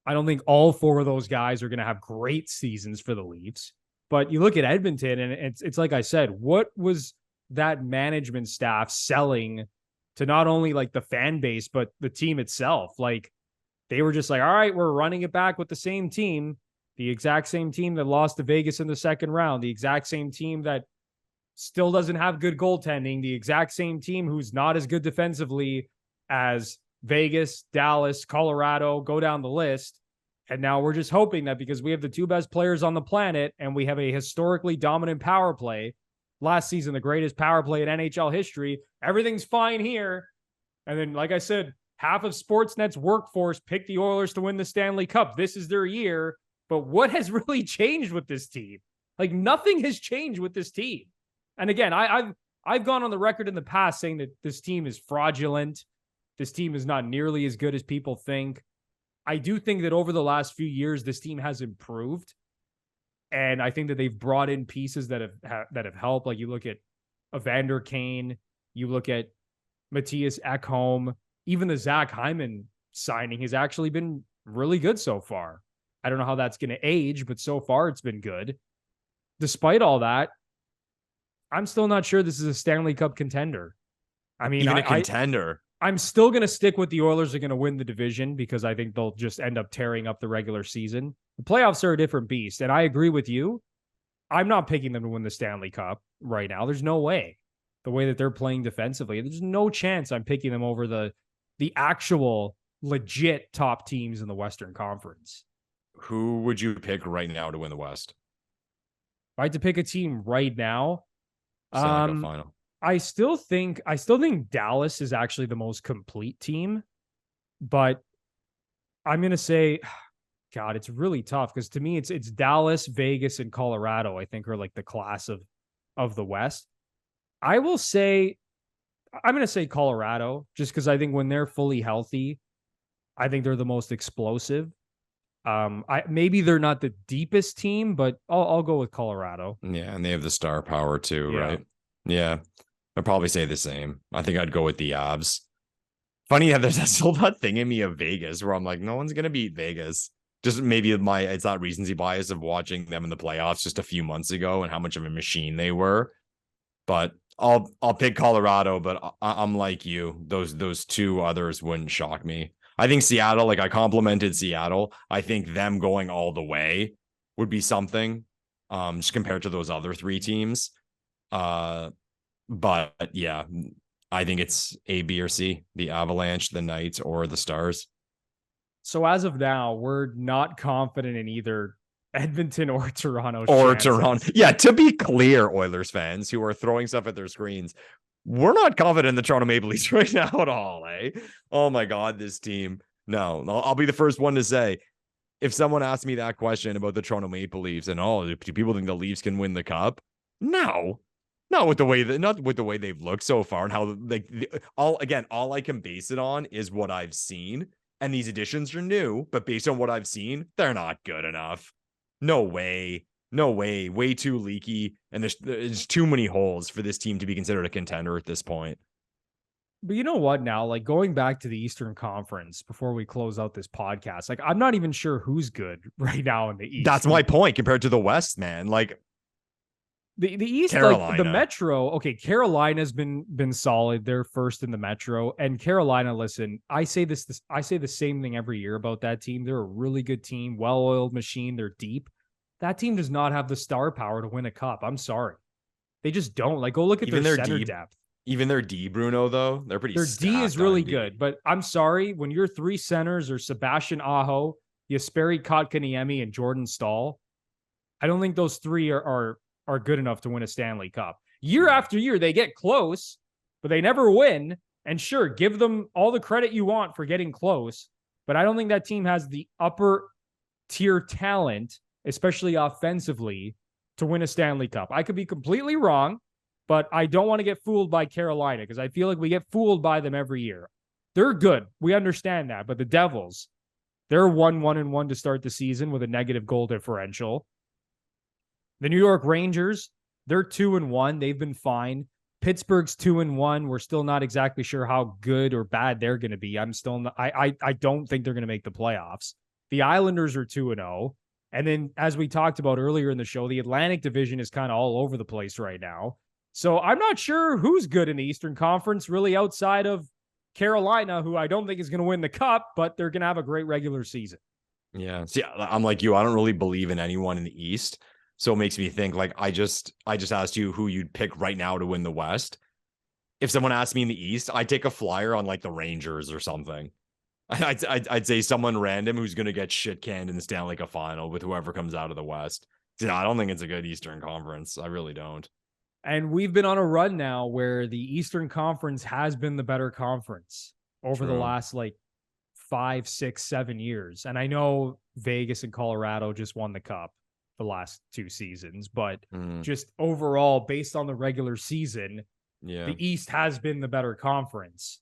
don't think all 4 of those guys are going to have great seasons for the Leafs. But you look at Edmonton, and it's like I said, what was that management staff selling to not only the fan base, but the team itself? They were just all right, we're running it back with the same team, the exact same team that lost to Vegas in the second round, the exact same team that still doesn't have good goaltending, the exact same team who's not as good defensively as Vegas, Dallas, Colorado, go down the list. And now we're just hoping that because we have the 2 best players on the planet and we have a historically dominant power play, last season, the greatest power play in NHL history, everything's fine here. And then, like I said, half of Sportsnet's workforce picked the Oilers to win the Stanley Cup. This is their year. But what has really changed with this team? Nothing has changed with this team. And again, I've gone on the record in the past saying that this team is fraudulent. This team is not nearly as good as people think. I do think that over the last few years, this team has improved. And I think that they've brought in pieces that have helped. You look at Evander Kane, you look at Matthias Ekholm, even the Zach Hyman signing has actually been really good so far. I don't know how that's going to age, but so far it's been good. Despite all that, I'm still not sure this is a Stanley Cup contender. I mean, even a contender. I'm still going to stick with the Oilers are going to win the division because I think they'll just end up tearing up the regular season. The playoffs are a different beast, and I agree with you. I'm not picking them to win the Stanley Cup right now. There's no way. The way that they're playing defensively, there's no chance I'm picking them over the actual legit top teams in the Western Conference. Who would you pick right now to win the West? If I had to pick a team right now, Stanley Cup final. I still think Dallas is actually the most complete team. But I'm going to say, God, it's really tough because to me, it's Dallas, Vegas, and Colorado, I think, are like the class of the West. I will say, I'm going to say Colorado just because I think when they're fully healthy, I think they're the most explosive. Maybe they're not the deepest team, but I'll go with Colorado. Yeah, and they have the star power too, Yeah. right? Yeah, I'd probably say the same. I think I'd go with the Avs. Funny how there's still that thing in me of Vegas where I'm like, no one's gonna beat Vegas. Just maybe it's that recency bias of watching them in the playoffs just a few months ago and how much of a machine they were. But I'll pick Colorado, but I'm like you. Those two others wouldn't shock me. I think Seattle, like I complimented Seattle. I think them going all the way would be something, just compared to those other three teams. But yeah, I think it's A, B, or C: the Avalanche, the Knights, or the Stars. So as of now, we're not confident in either Edmonton or Toronto. Or Toronto. Yeah, to be clear, Oilers fans who are throwing stuff at their screens, we're not confident in the Toronto Maple Leafs right now at all, eh? Oh my God, this team. No, I'll be the first one to say, if someone asked me that question about the Toronto Maple Leafs and do people think the Leafs can win the cup? No. Not with the way they've looked so far and how all I can base it on is what I've seen. And these additions are new, but based on what I've seen, they're not good enough. No way. Way too leaky. And there's too many holes for this team to be considered a contender at this point. But you know what now? Like going back to the Eastern Conference before we close out this podcast, like I'm not even sure who's good right now in the East. That's my point compared to the West, man. Like the East, Carolina. like the Metro. Okay, Carolina's been solid. They're first in the Metro. And Carolina, listen, I say the same thing every year about that team. They're a really good team, well-oiled machine. They're deep. That team does not have the star power to win a cup. I'm sorry. They just don't. Like, go look at their center depth. Even their D, Bruno, though, they're pretty. Their D is really good, but I'm sorry, when your three centers are Sebastian Aho, Jesperi Kotkaniemi, and Jordan Staal, I don't think those three are good enough to win a Stanley Cup. Year after year, they get close, but they never win. And sure, give them all the credit you want for getting close, but I don't think that team has the upper tier talent, especially offensively, to win a Stanley Cup. I could be completely wrong, but I don't want to get fooled by Carolina because I feel like we get fooled by them every year. They're good. We understand that. But the Devils, they're 1-1-1 to start the season with a negative goal differential. The New York Rangers, they're 2-1. They've been fine. Pittsburgh's 2-1. We're still not exactly sure how good or bad they're going to be. I don't think they're going to make the playoffs. The Islanders are 2-0. And then, as we talked about earlier in the show, the Atlantic Division is kind of all over the place right now. So I'm not sure who's good in the Eastern Conference, really outside of Carolina, who I don't think is going to win the cup, but they're going to have a great regular season. Yeah. See, I'm like you. I don't really believe in anyone in the East. So it makes me think, like, I just asked you who you'd pick right now to win the West. If someone asked me in the East, I'd take a flyer on like the Rangers or something. I'd say someone random who's going to get shit canned in the Stanley Cup final with whoever comes out of the West. I don't think it's a good Eastern Conference. I really don't. And we've been on a run now where the Eastern Conference has been the better conference over the last like 5, 6, 7 years. And I know Vegas and Colorado just won the cup the last 2 seasons, but just overall, based on the regular season, the East has been the better conference.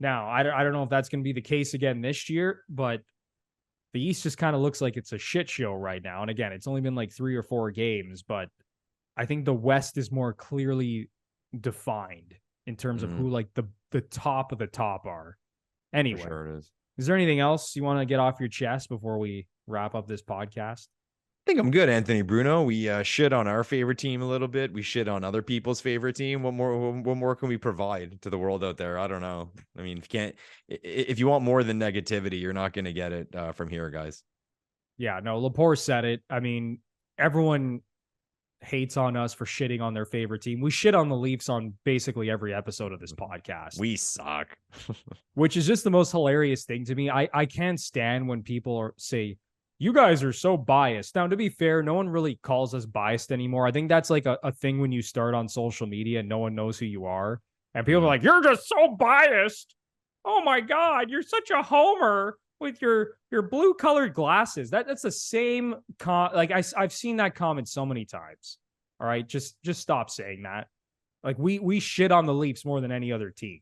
Now, I don't know if that's going to be the case again this year, but the East just kind of looks like it's a shit show right now. And again, it's only been like 3 or 4 games, but I think the West is more clearly defined in terms of who like the top of the top are. Anyway, For sure it is there anything else you want to get off your chest before we wrap up this podcast? I think I'm good, Anthony Bruno. We shit on our favorite team a little bit. We shit on other people's favorite team. What more can we provide to the world out there? I don't know. I mean, if you want more than negativity, you're not going to get it from here, guys. Yeah, no, Lepore said it. I mean, everyone hates on us for shitting on their favorite team. We shit on the Leafs on basically every episode of this podcast. We suck. Which is just the most hilarious thing to me. I can't stand when people say, you guys are so biased. Now, to be fair, no one really calls us biased anymore. I think that's like a thing when you start on social media and no one knows who you are. And people are like, you're just so biased. oh my God, you're such a homer with your blue colored glasses. That's the same like I've seen that comment so many times. All right, just stop saying that. Like we shit on the Leafs more than any other team.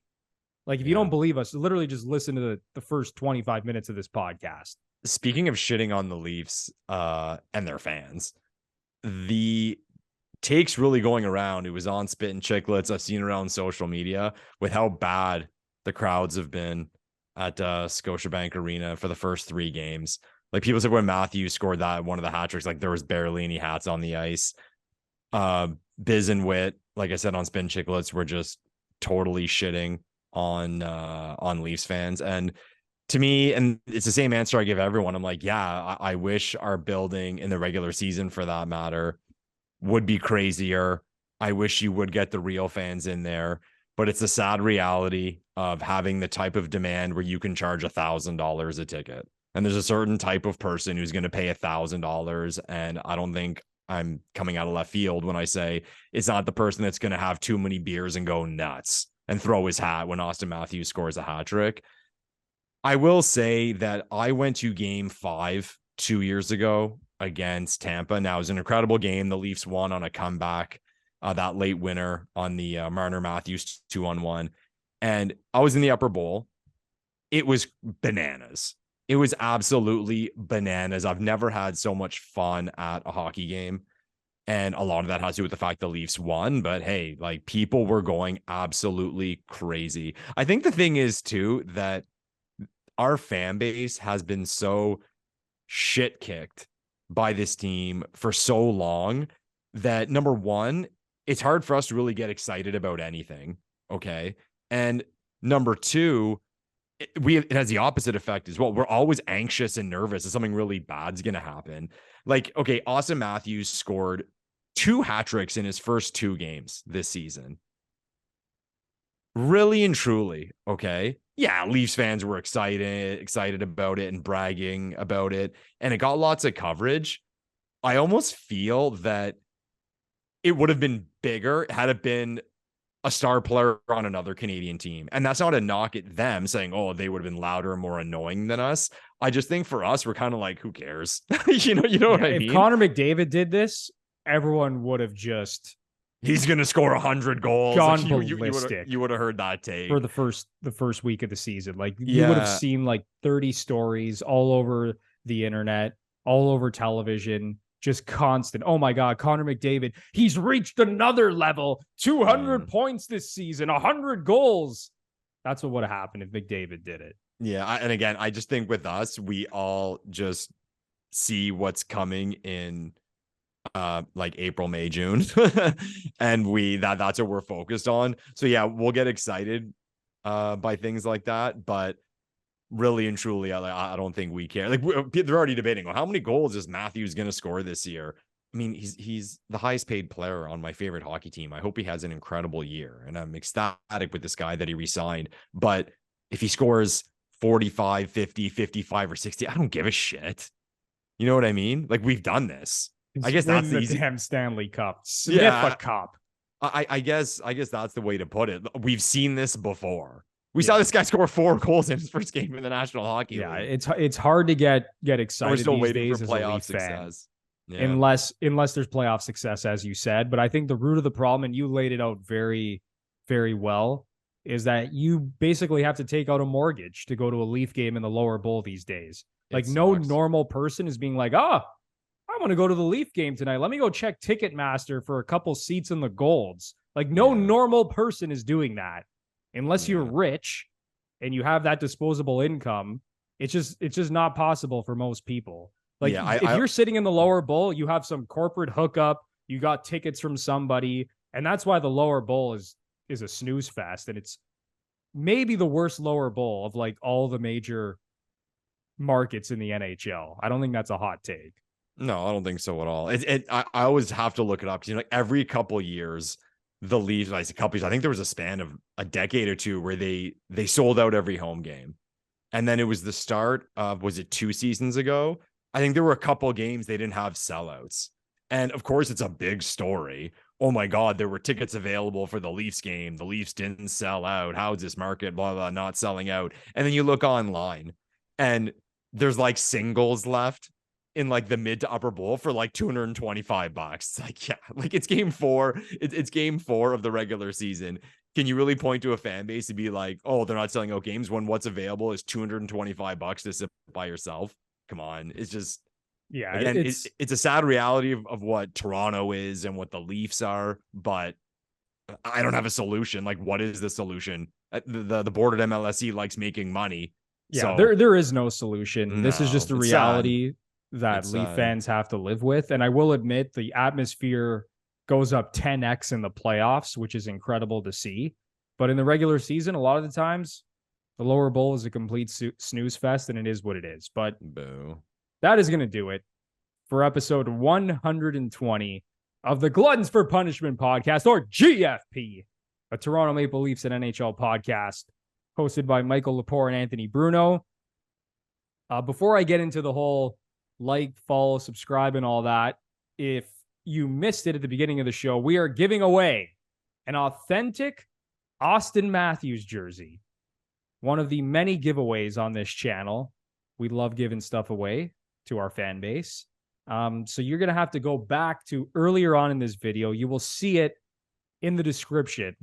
Like if you don't believe us, literally just listen to the first 25 minutes of this podcast. Speaking of shitting on the Leafs and their fans, the takes really going around. It was on Spit and Chicklets. I've seen around social media with how bad the crowds have been at Scotiabank Arena for the first 3 games. Like people said when Matthews scored that one of the hat tricks, like there was barely any hats on the ice. Biz and Wit, like I said on Spin Chicklets, were just totally shitting on Leafs fans. And to me, and it's the same answer I give everyone, I'm like, yeah, I wish our building in the regular season, for that matter, would be crazier. I wish you would get the real fans in there, but it's a sad reality of having the type of demand where you can charge $1,000 a ticket. And there's a certain type of person who's going to pay $1,000. And I don't think I'm coming out of left field when I say it's not the person that's going to have too many beers and go nuts and throw his hat when Auston Matthews scores a hat trick. I will say that I went to game 5 2 years ago against Tampa. Now, it was an incredible game. The Leafs won on a comeback, that late winner on the Marner Matthews 2-on-1. And I was in the upper bowl. It was bananas. It was absolutely bananas. I've never had so much fun at a hockey game. And a lot of that has to do with the fact the Leafs won. But hey, like people were going absolutely crazy. I think the thing is, too, that our fan base has been so shit kicked by this team for so long that, number one, it's hard for us to really get excited about anything. Okay. And number two, it has the opposite effect as well. We're always anxious and nervous that something really bad's going to happen. Like, okay, Auston Matthews scored 2 hat tricks in his first 2 games this season. Really and truly. Okay. Yeah. Leafs fans were excited about it and bragging about it. And it got lots of coverage. I almost feel that it would have been bigger had it been a star player on another Canadian team. And that's not a knock at them saying, oh, they would have been louder and more annoying than us. I just think for us, we're kind of like, who cares? you know what I mean? If Connor McDavid did this, everyone would have just... He's going to score 100 goals. Gone Like ballistic. You would have heard that take. For the first week of the season. Like you would have seen like 30 stories all over the internet, all over television, just constant. Oh my God, Connor McDavid, he's reached another level. 200 points this season, 100 goals. That's what would have happened if McDavid did it. Yeah, and again, I just think with us, we all just see what's coming in like April, May, June. And that's what we're focused on. So yeah, we'll get excited by things like that, but really and truly, I don't think we care. Like they're already debating, well, how many goals is Matthews going to score this year? I mean, he's the highest paid player on my favorite hockey team. I hope he has an incredible year, and I'm ecstatic with this guy that he re-signed. But if he scores 45, 50, 55, or 60, I don't give a shit. You know what I mean? Like we've done this. I guess that's the damn Stanley Cup. Sniff a cup. I guess that's the way to put it. We've seen this before. We saw this guy score 4 goals in his first game in the National Hockey League. It's hard to get excited. We're still these waiting days for playoff success. Yeah. Unless there's playoff success, as you said. But I think the root of the problem, and you laid it out very, very well, is that you basically have to take out a mortgage to go to a Leaf game in the lower bowl these days. Like no normal person is being like, I want to go to the Leaf game tonight. Let me go check Ticketmaster for a couple seats in the Golds. Like no normal person is doing that unless you're rich and you have that disposable income. It's just not possible for most people. Like if you're sitting in the lower bowl, you have some corporate hookup, you got tickets from somebody, and that's why the lower bowl is a snooze fest. And it's maybe the worst lower bowl of like all the major markets in the NHL. I don't think that's a hot take. No, I don't think so at all. I always have to look it up. Like every couple years, the Leafs, I think there was a span of a decade or two where they sold out every home game. And then it was the start of, was it 2 seasons ago? I think there were a couple games they didn't have sellouts. And of course, it's a big story oh my God, there were tickets available for the Leafs game. The Leafs didn't sell out. How is this market, blah, blah, not selling out? And then you look online and there's like singles left in like the mid to upper bowl for like $225. It's like, yeah, like it's game 4. It's game 4 of the regular season. Can you really point to a fan base to be like, oh, they're not selling out games when what's available is $225 to sit by yourself? Come on. It's just, Yeah, again, it's a sad reality of what Toronto is and what the Leafs are, but I don't have a solution. Like, what is the solution? The board at MLSE likes making money. Yeah, So there is no solution. This is just a reality that Leaf fans have to live with. And I will admit the atmosphere goes up 10x in the playoffs, which is incredible to see. But in the regular season, a lot of the times, the lower bowl is a complete snooze fest, and it is what it is. But boo. That is going to do it for episode 120 of the Gluttons For Punishment Podcast, or GFP, a Toronto Maple Leafs and NHL podcast hosted by Michael Lepore and Anthony Bruno. Before I get into the whole like, follow, subscribe, and all that, if you missed it at the beginning of the show, we are giving away an authentic Auston Matthews jersey. One of the many giveaways on this channel. We love giving stuff away to our fan base. So you're going to have to go back to earlier on in this video. You will see it in the description.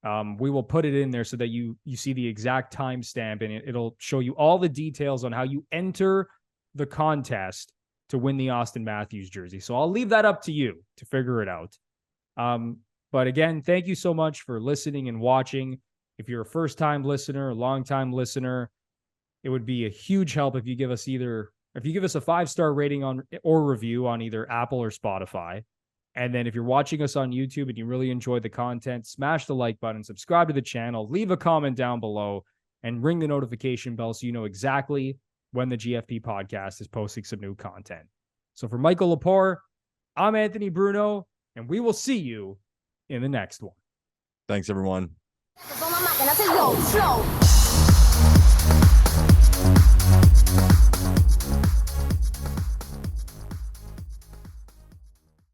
We will put it in there so that you see the exact timestamp, and it'll show you all the details on how you enter the contest to win the Auston Matthews jersey. So I'll leave that up to you to figure it out. But again, thank you so much for listening and watching. If you're a first-time listener, a long-time listener, it would be a huge help if you give us a 5-star rating or review on either Apple or Spotify. And then if you're watching us on YouTube and you really enjoyed the content, smash the like button, subscribe to the channel, leave a comment down below, and ring the notification bell so you know exactly when the GFP podcast is posting some new content. So for Michael Lepore, I'm Anthony Bruno, and we will see you in the next one. Thanks, everyone.